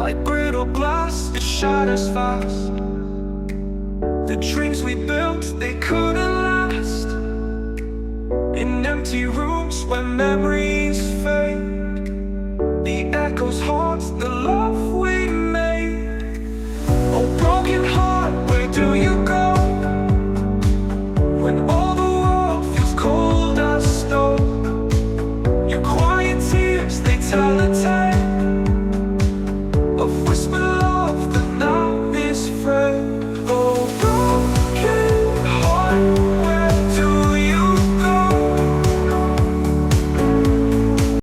Like brittle glass, it shatters fast. The dreams we built, they couldn't last. In empty rooms where memory